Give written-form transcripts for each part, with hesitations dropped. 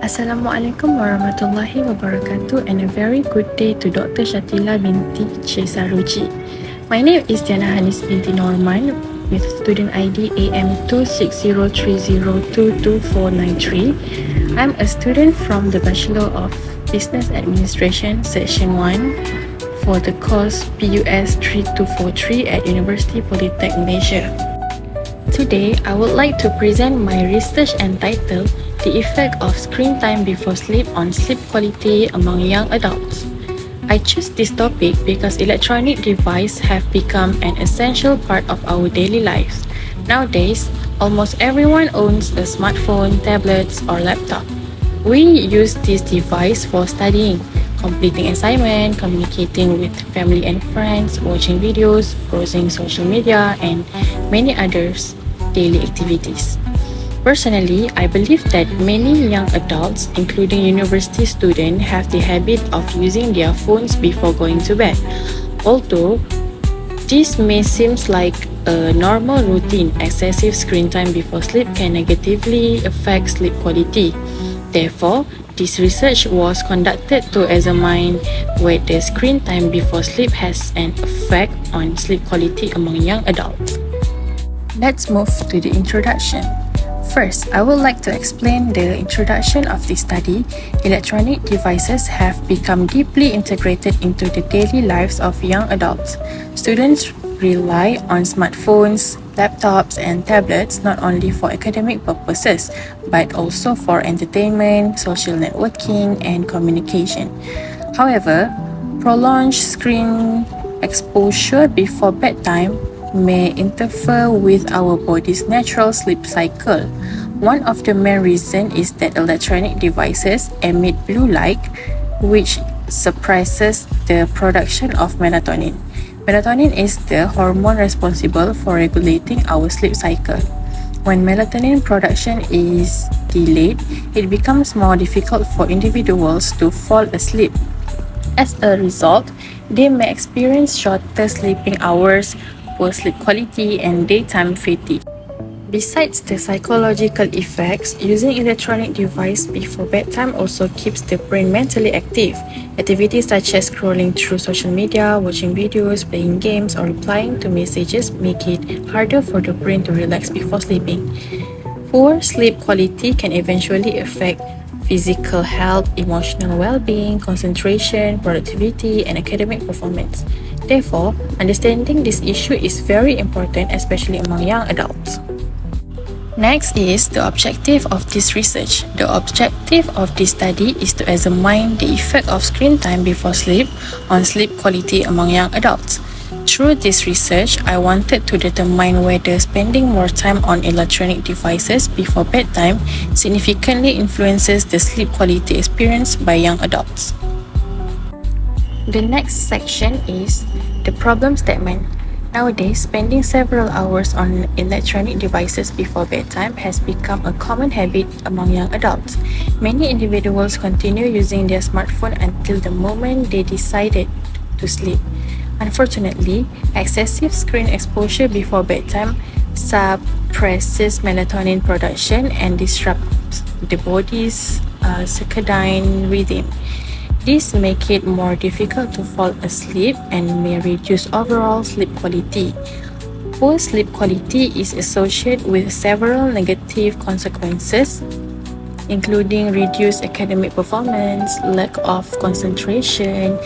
Assalamualaikum warahmatullahi wabarakatuh and a very good day to Dr. Shatila binti Chesaruji. My name is Diana Hanis binti Norman with student ID AM26030222493. I'm a student from the Bachelor of Business Administration Section 1 for the course PUS 3243 at University Polytechnic Malaysia. Today, I would like to present my research entitled The Effect of Screen Time Before Sleep on Sleep Quality Among Young Adults. I chose this topic because electronic devices have become an essential part of our daily lives. Nowadays, almost everyone owns a smartphone, tablets, or laptop. We use this device for studying, completing assignments, communicating with family and friends, watching videos, browsing social media, and many others daily activities. Personally, I believe that many young adults, including university students, have the habit of using their phones before going to bed. Although this may seem like a normal routine, excessive screen time before sleep can negatively affect sleep quality. Therefore, this research was conducted to examine whether screen time before sleep has an effect on sleep quality among young adults. Let's move to the introduction. First, I would like to explain the introduction of this study. Electronic devices have become deeply integrated into the daily lives of young adults. Students rely on smartphones, laptops, and tablets not only for academic purposes, but also for entertainment, social networking, and communication. However, prolonged screen exposure before bedtime may interfere with our body's natural sleep cycle. One of the main reasons is that electronic devices emit blue light, which suppresses the production of melatonin. Melatonin is the hormone responsible for regulating our sleep cycle. When melatonin production is delayed, it becomes more difficult for individuals to fall asleep. As a result, they may experience shorter sleeping hours, poor sleep quality, and daytime fatigue. Besides the psychological effects, using electronic device before bedtime also keeps the brain mentally active. Activities such as scrolling through social media, watching videos, playing games, or replying to messages make it harder for the brain to relax before sleeping. Poor sleep quality can eventually affect physical health, emotional well-being, concentration, productivity, and academic performance. Therefore, understanding this issue is very important, especially among young adults. Next is the objective of this research. The objective of this study is to examine the effect of screen time before sleep on sleep quality among young adults. Through this research, I wanted to determine whether spending more time on electronic devices before bedtime significantly influences the sleep quality experienced by young adults. The next section is the problem statement. Nowadays, spending several hours on electronic devices before bedtime has become a common habit among young adults. Many individuals continue using their smartphone until the moment they decided to sleep. Unfortunately, excessive screen exposure before bedtime suppresses melatonin production and disrupts the body's circadian rhythm. This makes it more difficult to fall asleep and may reduce overall sleep quality. Poor sleep quality is associated with several negative consequences, including reduced academic performance, lack of concentration,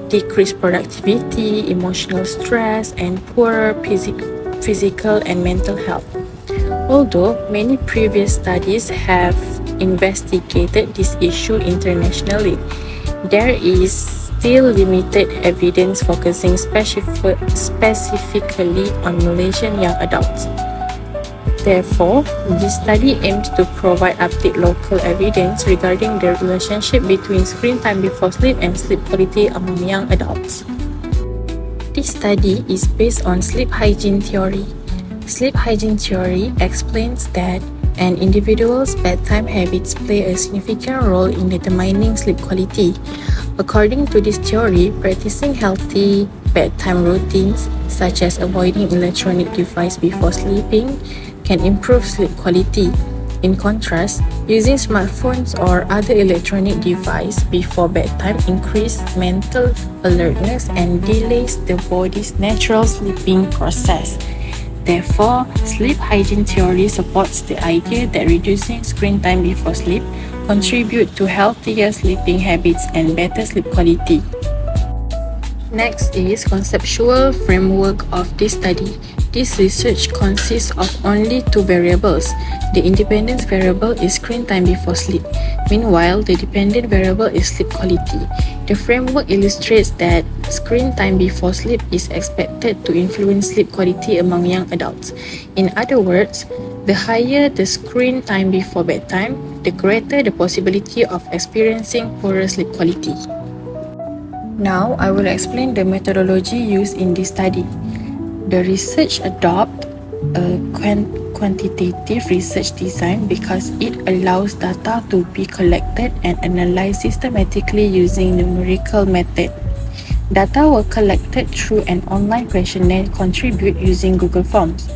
decreased productivity, emotional stress, and poor physical and mental health. Although many previous studies have investigated this issue internationally, there is still limited evidence focusing specifically on Malaysian young adults. Therefore, this study aims to provide updated local evidence regarding the relationship between screen time before sleep and sleep quality among young adults. This study is based on sleep hygiene theory. Sleep hygiene theory explains that an individual's bedtime habits play a significant role in determining sleep quality. According to this theory, practicing healthy bedtime routines, such as avoiding electronic devices before sleeping, can improve sleep quality. In contrast, using smartphones or other electronic device before bedtime increases mental alertness and delays the body's natural sleeping process. Therefore, sleep hygiene theory supports the idea that reducing screen time before sleep contribute to healthier sleeping habits and better sleep quality. Next is conceptual framework of this study. This research consists of only two variables. The independent variable is screen time before sleep. Meanwhile, the dependent variable is sleep quality. The framework illustrates that screen time before sleep is expected to influence sleep quality among young adults. In other words, the higher the screen time before bedtime, the greater the possibility of experiencing poorer sleep quality. Now, I will explain the methodology used in this study. The research adopts a quantitative research design because it allows data to be collected and analyzed systematically using numerical method. Data were collected through an online questionnaire contributed using Google Forms.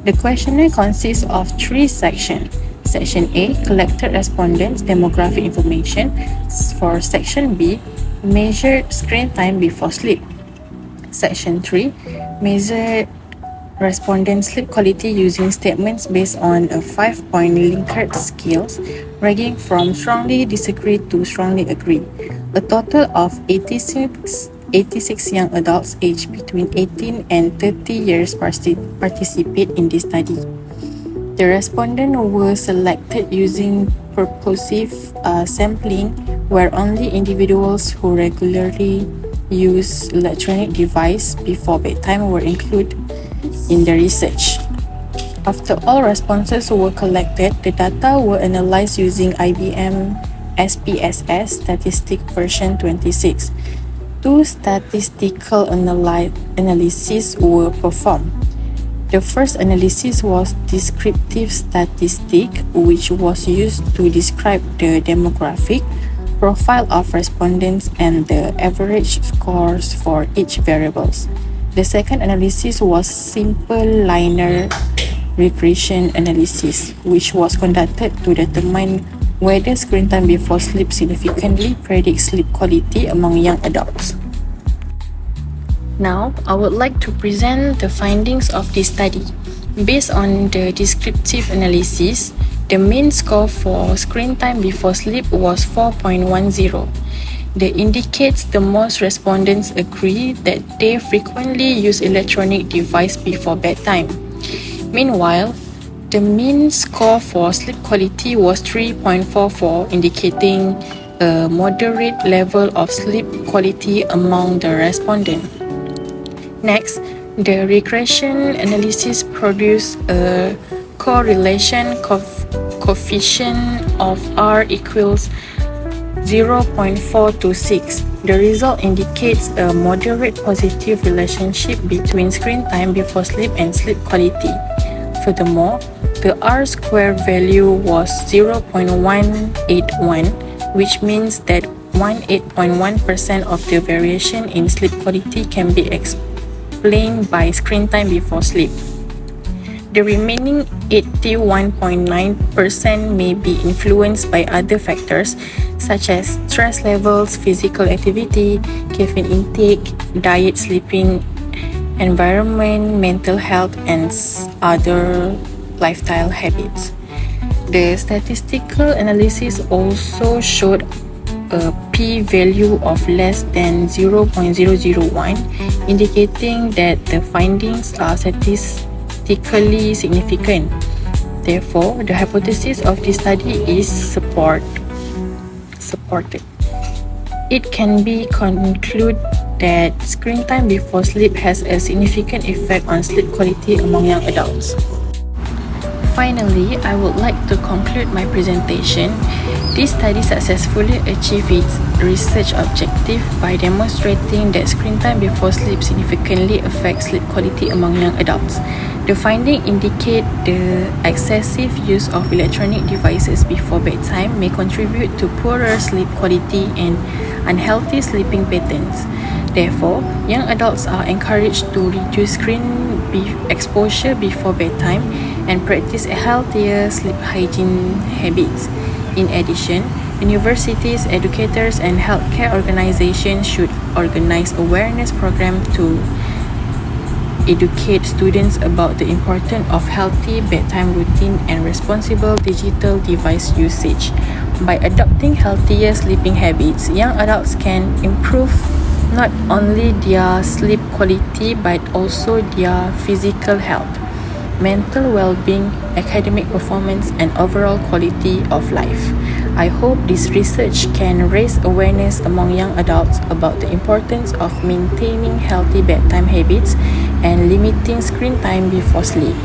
The questionnaire consists of three sections. Section A, collected respondents' demographic information. For Section B, measured screen time before sleep. Section 3, measured respondent sleep quality using statements based on a 5-point Likert scale, ranging from strongly disagree to strongly agree. A total of 86 young adults aged between 18 and 30 years participate in this study. The respondents were selected using purposive sampling, where only individuals who regularly use electronic device before bedtime were included in the research. After all responses were collected, the data were analyzed using IBM SPSS Statistic version 26. Two statistical analyses were performed. The first analysis was descriptive statistic, which was used to describe the demographic profile of respondents and the average scores for each variables. The second analysis was simple linear regression analysis, which was conducted to determine whether screen time before sleep significantly predicts sleep quality among young adults. Now, I would like to present the findings of this study. Based on the descriptive analysis, the mean score for screen time before sleep was 4.10. That indicates the most respondents agree that they frequently use electronic device before bedtime. Meanwhile, the mean score for sleep quality was 3.44, indicating a moderate level of sleep quality among the respondents. Next, the regression analysis produced a correlation coefficient of R equals 0.426. The result indicates a moderate positive relationship between screen time before sleep and sleep quality. Furthermore, the R-square value was 0.181, which means that 18.1% of the variation in sleep quality can be explained by screen time before sleep. The remaining 81.9% may be influenced by other factors such as stress levels, physical activity, caffeine intake, diet, sleeping environment, mental health, and other lifestyle habits. The statistical analysis also showed a p-value of less than 0.001, indicating that the findings are statistically significant. Therefore, the hypothesis of this study is supported. It can be concluded that screen time before sleep has a significant effect on sleep quality among young adults. Finally, I would like to conclude my presentation. This study successfully achieved its research objective by demonstrating that screen time before sleep significantly affects sleep quality among young adults. The findings indicate the excessive use of electronic devices before bedtime may contribute to poorer sleep quality and unhealthy sleeping patterns. Therefore, young adults are encouraged to reduce screen exposure before bedtime and practice a healthier sleep hygiene habits. In addition, universities, educators, and healthcare organizations should organize awareness programs to educate students about the importance of healthy bedtime routine and responsible digital device usage. By adopting healthier sleeping habits, young adults can improve not only their sleep quality but also their physical health, mental well-being, academic performance, and overall quality of life. I hope this research can raise awareness among young adults about the importance of maintaining healthy bedtime habits and limiting screen time before sleep.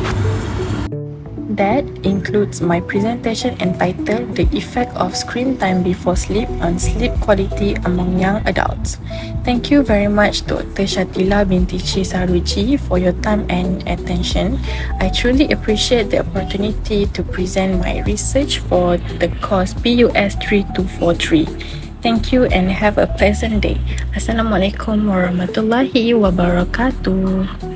That includes my presentation entitled The Effect of Screen Time Before Sleep on Sleep Quality Among Young Adults. Thank you very much Dr. Shatila binti Saruji for your time and attention. I truly appreciate the opportunity to present my research for the course PUS 3243. Thank you and have a pleasant day. Assalamualaikum warahmatullahi wabarakatuh.